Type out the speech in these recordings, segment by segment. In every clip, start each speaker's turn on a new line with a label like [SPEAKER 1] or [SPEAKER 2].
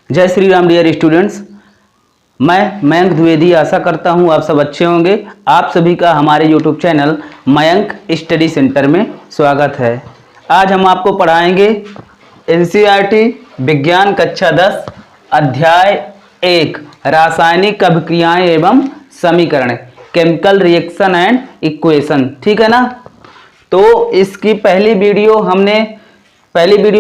[SPEAKER 1] जय Shri Ram dear students. मैं मयंक द्विवेदी आशा करता हूं आप सब अच्छे होंगे। आप सभी का हमारे YouTube channel Mayank study centre में स्वागत है। आज हम आपको पढ़ाएंगे एनसीईआरटी विज्ञान कक्षा 10 अध्याय 1 रासायनिक अभिक्रियाएं एवं समीकरण, केमिकल रिएक्शन एंड इक्वेशन। ठीक है ना। तो इसकी पहली वीडियो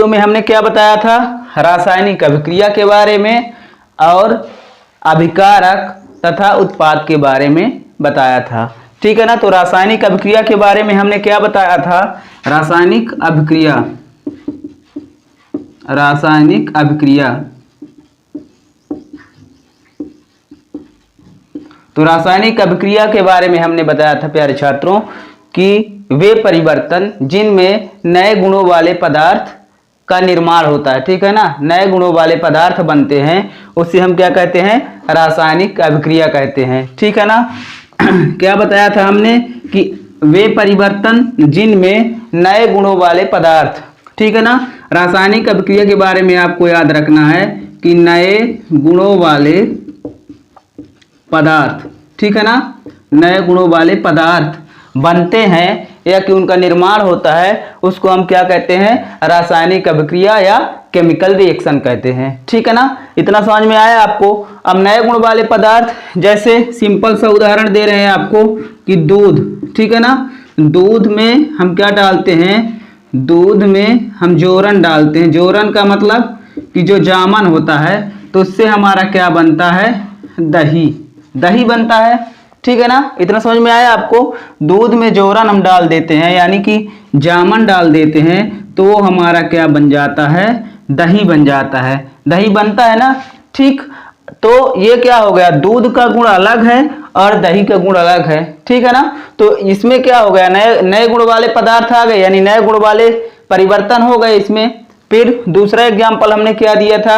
[SPEAKER 1] में हमने क्या बताया था, रासायनिक अभिक्रिया के बारे में और अभिकारक तथा उत्पाद के बारे में बताया था। ठीक है ना। तो रासायनिक अभिक्रिया के बारे में हमने क्या बताया था, रासायनिक अभिक्रिया। तो रासायनिक अभिक्रिया के बारे में हमने बताया था प्यारे छात्रों कि वे परिवर्तन जिनमें नए गुणों वाले पदार्थ का निर्माण होता है। ठीक है ना। नए गुणों वाले पदार्थ बनते हैं, उसे हम क्या कहते हैं, रासायनिक अभिक्रिया कहते हैं। ठीक है ना। क्या बताया था हमने कि वे परिवर्तन जिनमें नए गुणों वाले पदार्थ। ठीक है ना। रासायनिक अभिक्रिया के बारे में आपको याद रखना है कि नए गुणों वाले पदार्थ, ठीक है ना, नए गुणों वाले पदार्थ बनते हैं या कि उनका निर्माण होता है, उसको हम क्या कहते हैं, रासायनिक अभिक्रिया या केमिकल रिएक्शन कहते हैं। ठीक है ना। इतना समझ में आया आपको। अब नए गुण वाले पदार्थ, जैसे सिंपल सा उदाहरण दे रहे हैं आपको कि दूध। ठीक है ना। दूध में हम क्या डालते हैं, दूध में हम जोरन डालते हैं। जोरन का मतलब कि जो जामन होता है, तो उससे हमारा क्या बनता है, दही बनता है। ठीक है ना। इतना समझ में आया आपको। दूध में जोरन हम डाल देते हैं यानी कि जामन डाल देते हैं, तो वो हमारा क्या बन जाता है, दही बन जाता है। दही बनता है ना। ठीक। तो ये क्या हो गया, दूध का गुण अलग है और दही का गुण अलग है। ठीक है ना। तो इसमें क्या हो गया, नए गुण वाले पदार्थ आ गए, यानी नए गुण वाले परिवर्तन हो गए इसमें। फिर दूसरा एग्जाम्पल हमने क्या दिया था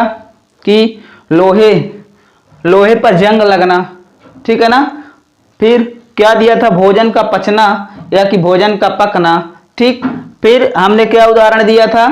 [SPEAKER 1] कि लोहे पर जंग लगना। ठीक है ना। फिर क्या दिया था, भोजन का पचना या कि भोजन का पकना। ठीक। फिर हमने क्या उदाहरण दिया था,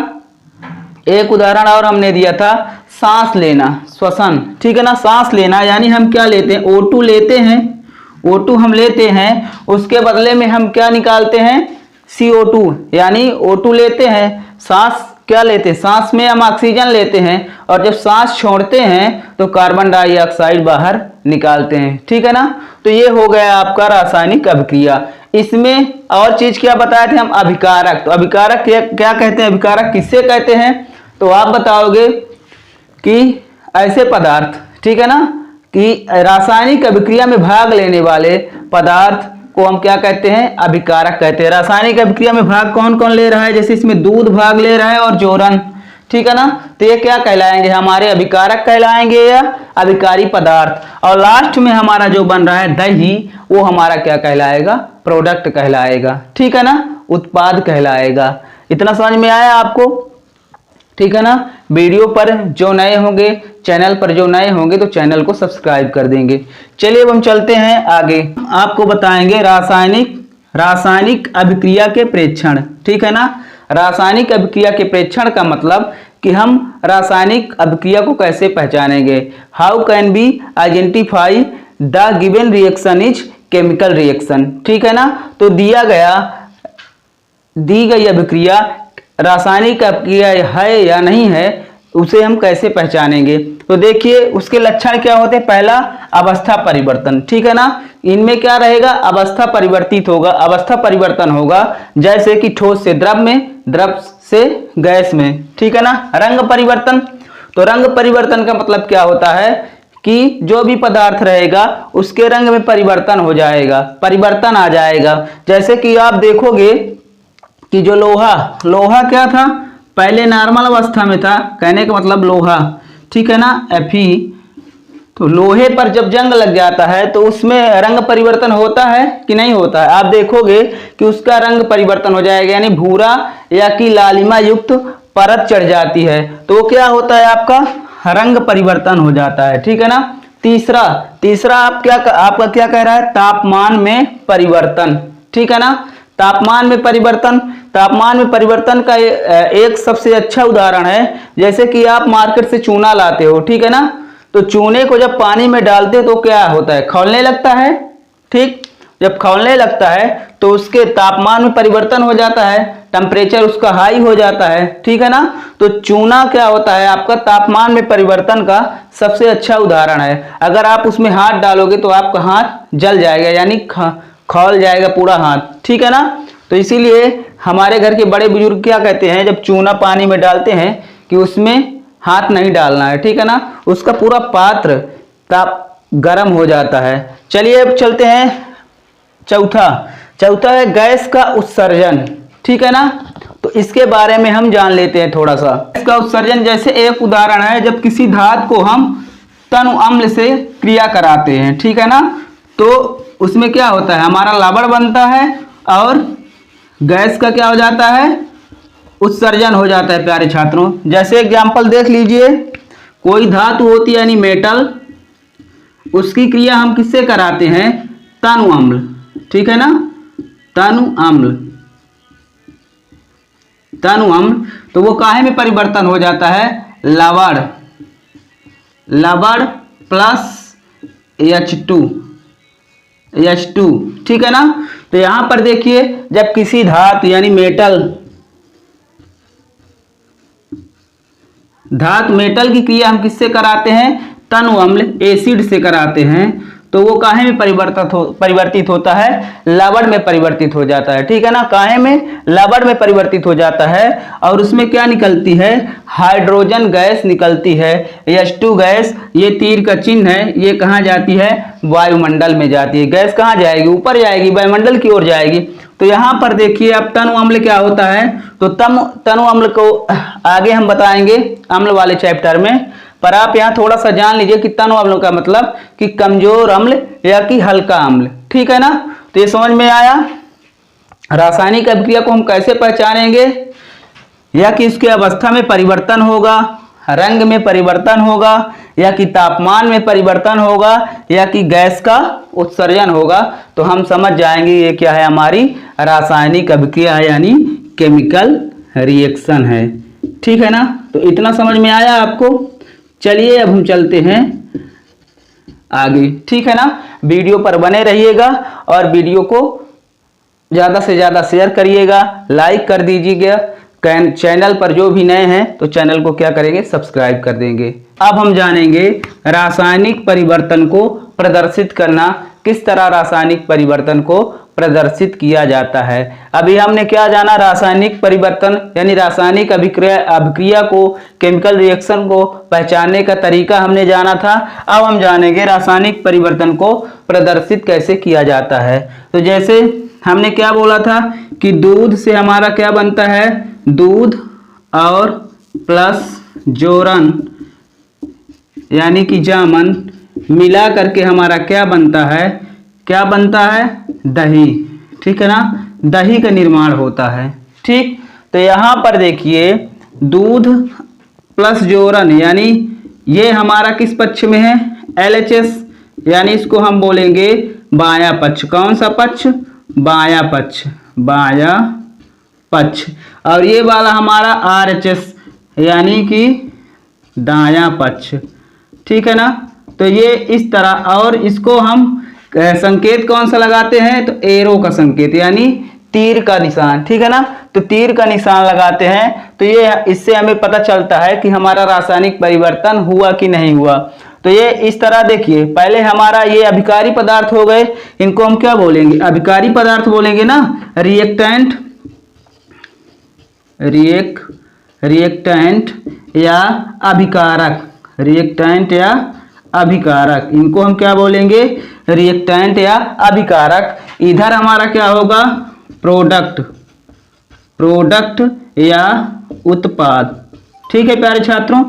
[SPEAKER 1] एक उदाहरण और हमने दिया था, सांस लेना, श्वसन। ठीक है ना। सांस लेना यानी हम क्या लेते हैं, O2 लेते हैं। O2 हम लेते हैं, उसके बदले में हम क्या निकालते हैं, CO2, यानी O2 लेते हैं। सांस क्या लेते हैं, सांस में हम ऑक्सीजन लेते हैं और जब सांस छोड़ते हैं तो कार्बन डाइऑक्साइड बाहर निकालते हैं। ठीक है ना। तो ये हो गया आपका रासायनिक अभिक्रिया। इसमें और चीज क्या बताए थे हम, अभिकारक। तो अभिकारक क्या कहते हैं, अभिकारक किससे कहते हैं, तो आप बताओगे कि ऐसे पदार्थ, ठीक है ना, कि रासायनिक अभिक्रिया में भाग लेने वाले पदार्थ को हम क्या कहते हैं, अभिकारक कहते हैं। रासायनिक अभिक्रिया में भाग कौन कौन ले रहा है, जैसे इसमें दूध भाग ले रहा है और जोरन। ठीक है ना। तो ये क्या कहलाएंगे, हमारे अभिकारक कहलाएंगे या अभिकारी पदार्थ। और लास्ट में हमारा जो बन रहा है दही, वो हमारा क्या कहलाएगा, प्रोडक्ट कहलाएगा। ठीक है ना, उत्पाद कहलाएगा। इतना समझ में आया आपको। ठीक है ना। वीडियो पर जो नए होंगे, चैनल पर जो नए होंगे तो चैनल को सब्सक्राइब कर देंगे। चलिए अब हम चलते हैं आगे। आपको बताएंगे रासायनिक अभिक्रिया के प्रेक्षण। ठीक है ना। रासायनिक अभिक्रिया के प्रेक्षण का मतलब कि हम रासायनिक अभिक्रिया को कैसे पहचानेंगे, how can be identify the given reaction is chemical reaction. ठीक है ना। तो दी गई अभिक्रिया रासायनिक अभिक्रिया है या नहीं है, उसे हम कैसे पहचानेंगे। तो देखिए उसके लक्षण क्या होते हैं। पहला, अवस्था परिवर्तन। ठीक है ना। इनमें क्या रहेगा, अवस्था परिवर्तन होगा, जैसे कि ठोस से द्रव में, द्रव से गैस में। ठीक है ना। रंग परिवर्तन, तो रंग परिवर्तन का मतलब क्या होता है कि जो भी पदार्थ रहेगा उसके रंग में परिवर्तन हो जाएगा, परिवर्तन आ जाएगा। जैसे कि आप देखोगे कि जो लोहा क्या था, पहले नॉर्मल अवस्था में था, कहने का मतलब लोहा। ठीक है ना, Fe। तो लोहे पर जब जंग लग जाता है तो उसमें रंग परिवर्तन होता है कि नहीं होता है। आप देखोगे कि उसका रंग परिवर्तन हो जाएगा, यानी भूरा या कि लालिमा युक्त परत चढ़ जाती है, तो वो क्या होता है, आपका रंग परिवर्तन हो जाता है। ठीक है ना। तीसरा आपका क्या कह रहा है, तापमान में परिवर्तन। ठीक है ना। तापमान में परिवर्तन, तापमान में परिवर्तन का एक सबसे अच्छा उदाहरण है, जैसे कि आप मार्केट से चूना लाते हो, ठीक है ना। तो चूने को जब पानी में डालते हो तो क्या होता है, खौलने लगता है। ठीक, जब खौलने लगता है तो उसके तापमान में परिवर्तन हो जाता है, टेम्परेचर उसका हाई हो जाता है, ठीक है ना। तो चूना क्या होता है, आपका तापमान में परिवर्तन का सबसे अच्छा उदाहरण है। अगर आप उसमें हाथ डालोगे तो आपका हाथ जल जाएगा, यानी खौल जाएगा पूरा हाथ, ठीक है ना। तो इसीलिए हमारे घर के बड़े बुजुर्ग क्या कहते हैं, जब चूना पानी में डालते हैं कि उसमें हाथ नहीं डालना है, ठीक है ना। उसका पूरा पात्र ताप गर्म हो जाता है। चलिए अब चलते हैं चौथा है गैस का उत्सर्जन, ठीक है ना। तो इसके बारे में हम जान लेते हैं थोड़ा सा। गैस का उत्सर्जन जैसे एक उदाहरण है, जब किसी धातु को हम तनु अम्ल से क्रिया कराते हैं, ठीक है ना। तो उसमें क्या होता है, हमारा लवण बनता है और गैस का क्या हो जाता है, उत्सर्जन हो जाता है प्यारे छात्रों। जैसे एग्जाम्पल देख लीजिए, कोई धातु होती है यानी मेटल, उसकी क्रिया हम किससे कराते हैं, तनु अम्ल, ठीक है ना। तनु अम्ल तो वो काहे में परिवर्तन हो जाता है, लवण प्लस H2, ठीक है ना। तो यहां पर देखिए, जब किसी धातु यानी मेटल की क्रिया हम किससे कराते हैं, तनु अम्ल एसिड से कराते हैं, तो वो काहे में परिवर्तित होता है, लवण में परिवर्तित हो जाता है, ठीक है ना। काहे में, लवण में परिवर्तित हो जाता है और उसमें क्या निकलती है, हाइड्रोजन गैस निकलती है, H2 गैस। ये तीर का चिन्ह है, ये कहाँ जाती है, वायुमंडल में जाती है। गैस कहाँ जाएगी, ऊपर जाएगी, वायुमंडल की ओर जाएगी। तो यहाँ पर देखिए अब तनु अम्ल क्या होता है, तो तनु अम्ल को आगे हम बताएंगे अम्ल वाले चैप्टर में, पर आप यहाँ थोड़ा सा जान लीजिए कि तनु अम्ल का मतलब कि कमजोर अम्ल या कि हल्का अम्ल, ठीक है ना। तो ये समझ में आया। रासायनिक अभिक्रिया को हम कैसे पहचानेंगे, या कि इसके अवस्था में परिवर्तन होगा, रंग में परिवर्तन होगा, या कि तापमान में परिवर्तन होगा, या कि गैस का उत्सर्जन होगा, तो हम समझ जाएंगे ये क्या है, हमारी रासायनिक अभिक्रिया है, यानी केमिकल रिएक्शन है, ठीक है ना। तो इतना समझ में आया आपको। चलिए अब हम चलते हैं आगे, ठीक है ना। वीडियो पर बने रहिएगा और वीडियो को ज़्यादा से ज़्यादा शेयर करिएगा, लाइक कर दीजिएगा। चैनल पर जो भी नए हैं तो चैनल को क्या करेंगे, सब्सक्राइब कर देंगे। अब हम जानेंगे रासायनिक परिवर्तन को प्रदर्शित करना, किस तरह रासायनिक परिवर्तन को प्रदर्शित किया जाता है। अभी हमने क्या जाना, रासायनिक परिवर्तन यानी रासायनिक अभिक्रिया को, केमिकल रिएक्शन को पहचानने का तरीका हमने जाना था। अब हम जानेंगे रासायनिक परिवर्तन को प्रदर्शित कैसे किया जाता है। तो जैसे हमने क्या बोला था कि दूध से हमारा क्या बनता है, दूध और प्लस जोरन यानी कि जामन मिला करके हमारा क्या बनता है, दही, ठीक है ना। दही का निर्माण होता है, ठीक। तो यहाँ पर देखिए दूध प्लस जोरन यानी ये हमारा किस पक्ष में है, LHS, यानी इसको हम बोलेंगे बायां पक्ष। कौन सा पक्ष, बायां पक्ष। और ये वाला हमारा RHS यानी कि दायां पक्ष, ठीक है ना। तो ये इस तरह, और इसको हम संकेत कौन सा लगाते हैं, तो एरो का संकेत यानी तीर का निशान, ठीक है ना। तो तीर का निशान लगाते हैं, तो ये इससे हमें पता चलता है कि हमारा रासायनिक परिवर्तन हुआ कि नहीं हुआ। तो ये इस तरह देखिए, पहले हमारा ये अभिकारी पदार्थ हो गए, इनको हम क्या बोलेंगे, अभिकारी पदार्थ बोलेंगे ना, रिएक्टेंट या अभिकारक, इनको हम क्या बोलेंगे, रिएक्टेंट या अभिकारक। इधर हमारा क्या होगा, प्रोडक्ट या उत्पाद, ठीक है प्यारे छात्रों।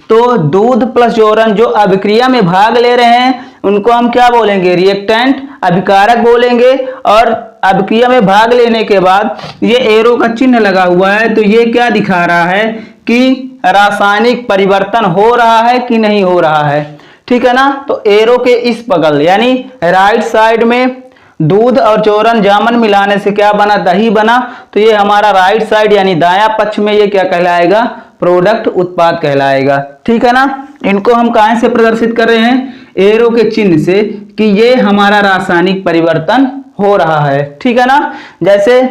[SPEAKER 1] तो दूध प्लस जोरन जो अभिक्रिया में भाग ले रहे हैं उनको हम क्या बोलेंगे, रिएक्टेंट, अभिकारक बोलेंगे। और अभिक्रिया में भाग लेने के बाद ये एरो का चिन्ह लगा हुआ है, तो ये क्या दिखा रहा है कि रासायनिक परिवर्तन हो रहा है कि नहीं हो रहा है, ठीक है ना। तो एरो के इस बगल यानी राइट साइड में दूध और चोरन जामन मिलाने से क्या बना, दही बना। तो ये हमारा राइट साइड यानी दायां पक्ष में ये क्या कहलाएगा, प्रोडक्ट, उत्पाद कहलाएगा। ठीक है ना। इनको हम कहां से प्रदर्शित कर रहे हैं, एरो के चिन्ह से, कि ये हमारा रासायनिक परिवर्तन हो रहा है। ठीक है ना। जैसे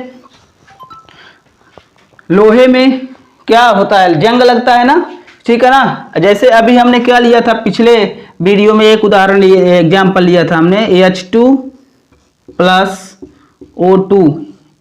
[SPEAKER 1] लोहे में क्या होता है, जंग लगता है ना। ठीक है ना। जैसे अभी हमने क्या लिया था, पिछले वीडियो में एक उदाहरण लिए, एग्जाम्पल लिया था हमने, H2 plus O2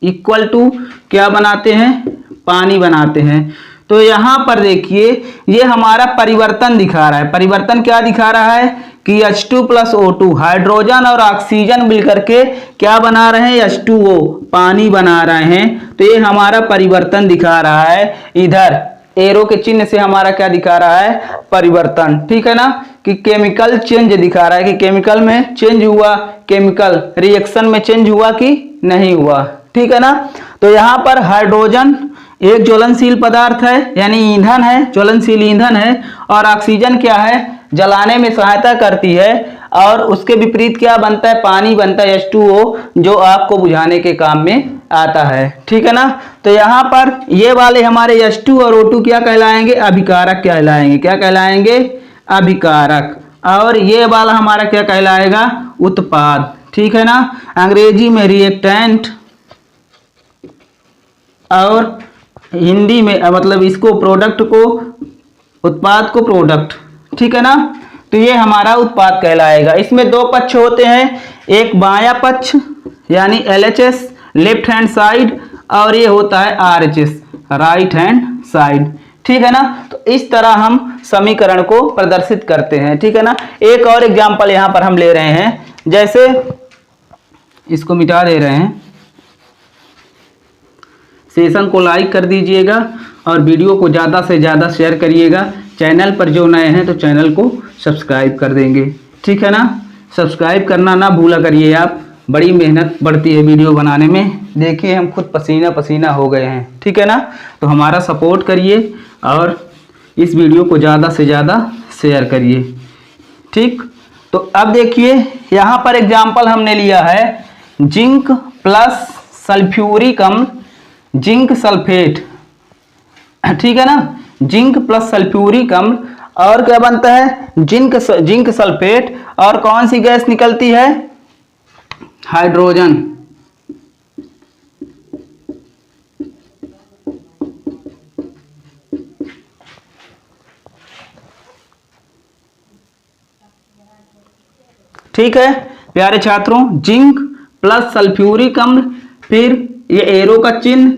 [SPEAKER 1] equal to क्या बनाते हैं, पानी बनाते हैं। तो यहां पर देखिए ये हमारा परिवर्तन दिखा रहा है। परिवर्तन क्या दिखा रहा है कि H2 प्लस O2 हाइड्रोजन और ऑक्सीजन मिलकर के क्या बना रहे हैं, H2O पानी बना रहे हैं। तो ये हमारा परिवर्तन दिखा रहा है। इधर एरो के चिन्ह से हमारा क्या दिखा रहा है, परिवर्तन। ठीक है ना, कि केमिकल चेंज दिखा रहा है कि केमिकल में चेंज हुआ, केमिकल रिएक्शन में चेंज हुआ कि नहीं हुआ। ठीक है ना। तो यहाँ पर हाइड्रोजन एक ज्वलनशील पदार्थ है, यानी ईंधन है, ज्वलनशील ईंधन है। और ऑक्सीजन क्या है, जलाने में सहायता करती है। और उसके विपरीत क्या बनता है, पानी बनता है H2O, जो आग को बुझाने के काम में आता है। ठीक है ना। तो यहाँ पर ये वाले हमारे H2 और O2 क्या कहलाएंगे, अभिकारक कहलाएंगे। क्या कहलाएंगे, अभिकारक। और ये वाला हमारा क्या कहलाएगा, उत्पाद। ठीक है ना। अंग्रेजी में रिएक्टेंट और हिंदी में मतलब इसको प्रोडक्ट को, उत्पाद को प्रोडक्ट। ठीक है ना। तो ये हमारा उत्पाद कहलाएगा। इसमें दो पक्ष होते हैं, एक बायां पक्ष यानी LHS लेफ्ट हैंड साइड, और ये होता है RHS राइट हैंड साइड। ठीक है ना। तो इस तरह हम समीकरण को प्रदर्शित करते हैं। ठीक है ना। एक और एग्जांपल यहां पर हम ले रहे हैं, जैसे इसको मिटा दे रहे हैं। सेशन को लाइक कर दीजिएगा और वीडियो को ज़्यादा से ज़्यादा शेयर करिएगा। चैनल पर जो नए हैं तो चैनल को सब्सक्राइब कर देंगे। ठीक है ना। सब्सक्राइब करना ना भूला करिए आप, बड़ी मेहनत बढ़ती है वीडियो बनाने में। देखिए हम खुद पसीना पसीना हो गए हैं। ठीक है ना। तो हमारा सपोर्ट करिए और इस वीडियो को ज़्यादा से ज़्यादा शेयर करिए। ठीक। तो अब देखिए यहाँ पर एग्जाम्पल हमने लिया है जिंक प्लस सल्फ्यूरिक अम्ल, जिंक सल्फेट। ठीक है ना। जिंक प्लस सल्फ्यूरिक अम्ल, और क्या बनता है, जिंक सल्फेट। और कौन सी गैस निकलती है, हाइड्रोजन। ठीक है प्यारे छात्रों, जिंक प्लस सल्फ्यूरिक अम्ल, फिर ये एरो का चिन्ह,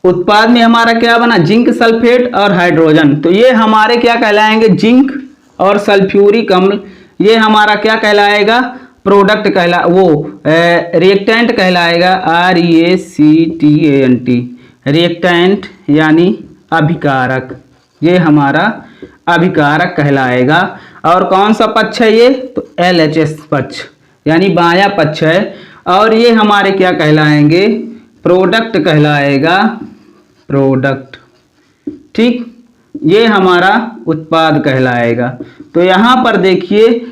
[SPEAKER 1] उत्पाद में हमारा क्या बना, जिंक सल्फेट और हाइड्रोजन। तो ये हमारे क्या कहलाएंगे, जिंक और सल्फ्यूरिक अम्ल। ये हमारा क्या कहलाएगा, प्रोडक्ट रिएक्टेंट कहलाएगा, REACTANT रिएक्टेंट यानी अभिकारक। ये हमारा अभिकारक कहलाएगा। और कौन सा पक्ष है ये, तो LHS पक्ष यानी बायां पक्ष है। और ये हमारे क्या कहलाएंगे, प्रोडक्ट कहलाएगा, प्रोडक्ट। ठीक। ये हमारा उत्पाद कहलाएगा। तो यहां पर देखिए,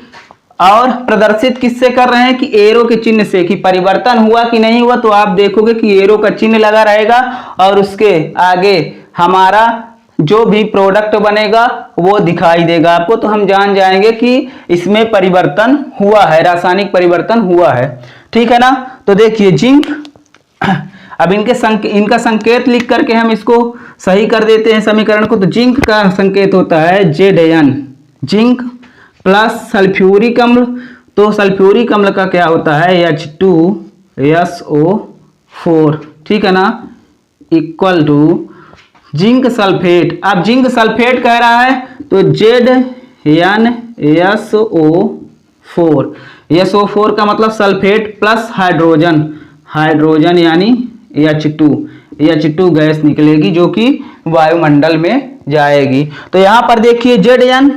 [SPEAKER 1] और प्रदर्शित किससे कर रहे हैं कि एरो के चिन्ह से, कि परिवर्तन हुआ कि नहीं हुआ। तो आप देखोगे कि एरो का चिन्ह लगा रहेगा और उसके आगे हमारा जो भी प्रोडक्ट बनेगा वो दिखाई देगा आपको। तो हम जान जाएंगे कि इसमें परिवर्तन हुआ है, रासायनिक परिवर्तन हुआ है। ठीक है ना। तो देखिए जिंक, अब इनका संकेत लिख करके हम इसको सही कर देते हैं समीकरण को। तो जिंक का संकेत होता है Zn, जिंक प्लस सल्फ्यूरिक अम्ल। तो सल्फ्यूरिक अम्ल का क्या होता है, H2SO4। ठीक है ना, इक्वल टू जिंक सल्फेट। अब जिंक सल्फेट कह रहा है तो ZnSO4। SO4 का मतलब सल्फेट प्लस हाइड्रोजन, हाइड्रोजन यानी H2 गैस निकलेगी जो कि वायुमंडल में जाएगी। तो यहां पर देखिए Zn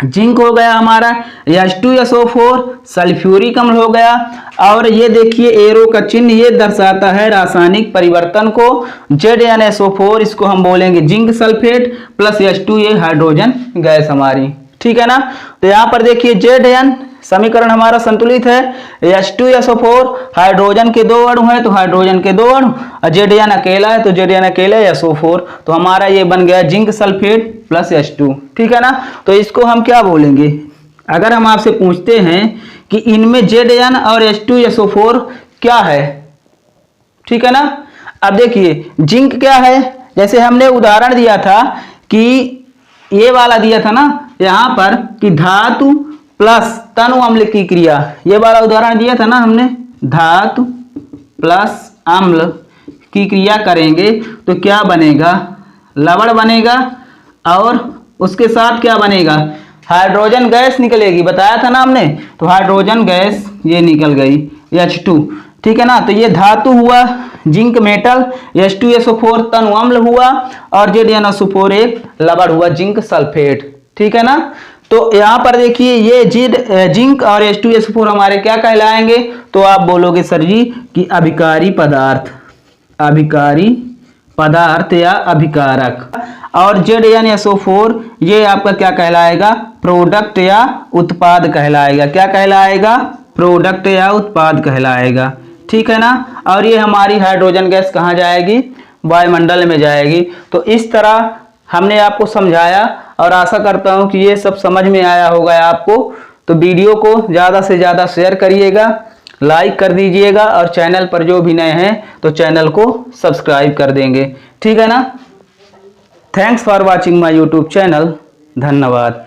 [SPEAKER 1] जिंक हो गया हमारा, H2SO4 सल्फ्यूरिक अम्ल हो गया। और ये देखिए एरो का चिन्ह ये दर्शाता है रासायनिक परिवर्तन को, ZnSO4 इसको हम बोलेंगे जिंक सल्फेट प्लस H2, ये हाइड्रोजन गैस हमारी। ठीक है ना। तो यहाँ पर देखिए Zn समीकरण हमारा संतुलित है। H2SO4 हाइड्रोजन के 2 अणु हैं तो हाइड्रोजन के 2 अणु, और Zn अकेला है तो Zn अकेले SO4, तो हमारा ये बन गया जिंक सल्फेट प्लस H2। ठीक है ना। तो इसको हम क्या बोलेंगे, अगर हम आपसे पूछते हैं कि इनमें Zn और H2SO4 क्या है, ठीक है ना। अब देखिए जिंक क्या है, जैसे हमने उदाहरण दिया था कि ये वाला दिया था ना यहाँ पर कि धातु प्लस तनु अम्ल की क्रिया, ये वाला उदाहरण दिया था ना हमने, धातु प्लस अम्ल की क्रिया करेंगे तो क्या बनेगा, लवण बनेगा, और उसके साथ क्या बनेगा, हाइड्रोजन गैस निकलेगी, बताया था ना हमने। तो हाइड्रोजन गैस ये निकल गई H2। ठीक है ना। तो ये धातु हुआ जिंक मेटल, H2SO4 तनु अम्ल हुआ, और ZnSO4 एक लवण हुआ जिंक सल्फेट। ठीक है ना। तो यहाँ पर देखिए ये जिंक और H2SO4 हमारे क्या कहलाएंगे, तो आप बोलोगे सर जी कि अभिकारी पदार्थ, अभिकारी पदार्थ या अभिकारक, और ZnSO4 ये आपका क्या कहलाएगा, प्रोडक्ट या उत्पाद कहलाएगा। क्या कहलाएगा, प्रोडक्ट या उत्पाद कहलाएगा। ठीक है ना। और ये हमारी हाइड्रोजन गैस कहाँ जाएगी, वायुमंडल में जाएगी। तो इस तरह हमने आपको समझाया, और आशा करता हूँ कि ये सब समझ में आया होगा आपको। तो वीडियो को ज़्यादा से ज़्यादा शेयर करिएगा, लाइक कर दीजिएगा, और चैनल पर जो भी नए हैं तो चैनल को सब्सक्राइब कर देंगे। ठीक है ना। Thanks for watching my YouTube channel. धन्यवाद।